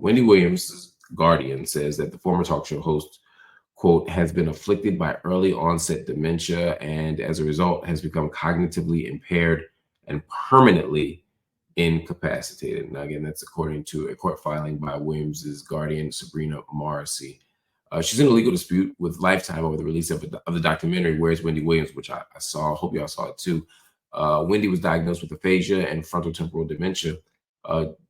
Wendy Williams, Guardian, says that the former talk show host, quote, has been afflicted by early onset dementia and as a result has become cognitively impaired and permanently incapacitated. Now, again, that's according to a court filing by Williams's guardian, Sabrina Morrissey. She's in a legal dispute with Lifetime over the release of the documentary, Where's Wendy Williams, which I saw. Hope y'all saw it too. Wendy was diagnosed with aphasia and frontotemporal dementia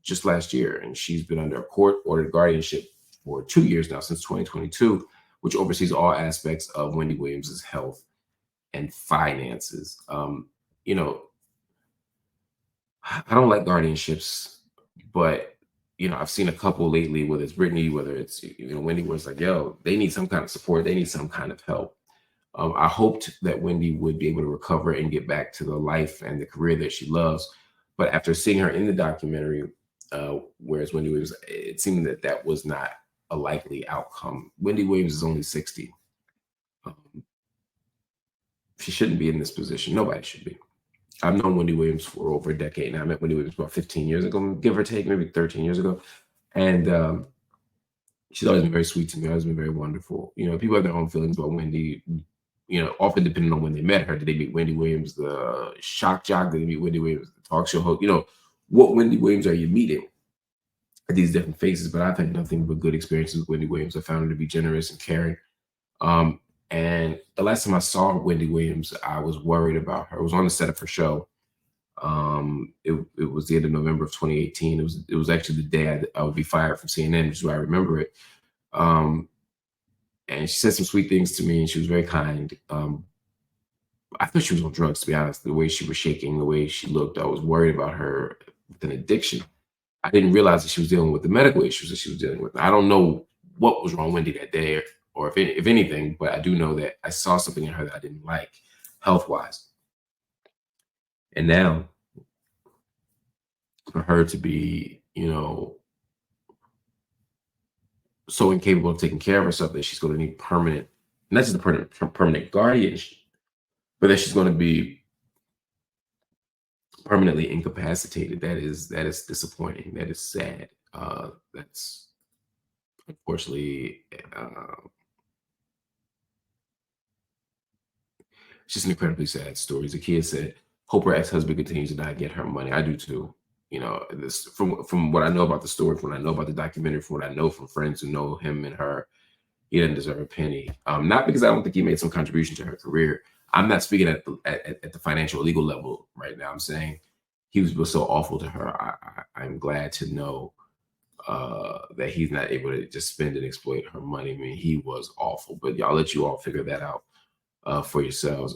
just last year, and she's been under a court-ordered guardianship for 2 years now, since 2022, which oversees all aspects of Wendy Williams's health and finances. You know, I don't like guardianships, but I've seen a couple lately, whether it's Brittany, whether it's Wendy, where it's like, yo, they need some kind of support, they need some kind of help. I hoped that Wendy would be able to recover and get back to the life and the career that she loves. But after seeing her in the documentary, whereas Wendy Williams, it seemed that that was not a likely outcome. Wendy Williams is only 60. She shouldn't be in this position. Nobody should be. I've known Wendy Williams for over a decade now. I met Wendy Williams about 15 years ago, give or take, maybe 13 years ago. And she's always been very sweet to me, always been very wonderful. People have their own feelings about Wendy, often depending on when they met her. Did they meet Wendy Williams, the shock jock? Did they meet Wendy Williams, the talk show host? What Wendy Williams are you meeting at these different faces? But I've had nothing but good experiences with Wendy Williams. I found her to be generous and caring. And the last time I saw Wendy Williams, I was worried about her. It was on the set of her show. It was the end of November of 2018. It was actually the day I would be fired from CNN, which is why I remember it. And she said some sweet things to me, and she was very kind. I thought she was on drugs, to be honest. The way she was shaking, the way she looked, I was worried about her with an addiction. I didn't realize that she was dealing with the medical issues that she was dealing with. I don't know what was wrong with Wendy that day, or if anything, but I do know that I saw something in her that I didn't like health-wise. And now for her to be, so incapable of taking care of herself that she's going to need permanent, not just a permanent guardianship, but that she's going to be permanently incapacitated. That is disappointing. That is sad. That's unfortunately, it's just an incredibly sad story. Zakiya said, hope her ex-husband continues to not get her money. I do too. This from what I know about the story, from what I know about the documentary, from what I know from friends who know him and her, he doesn't deserve a penny. Not because I don't think he made some contribution to her career. I'm not speaking at the financial legal level right now. I'm saying he was so awful to her. I'm glad to know that he's not able to just spend and exploit her money. I mean, he was awful. But I'll let you all figure that out for yourselves.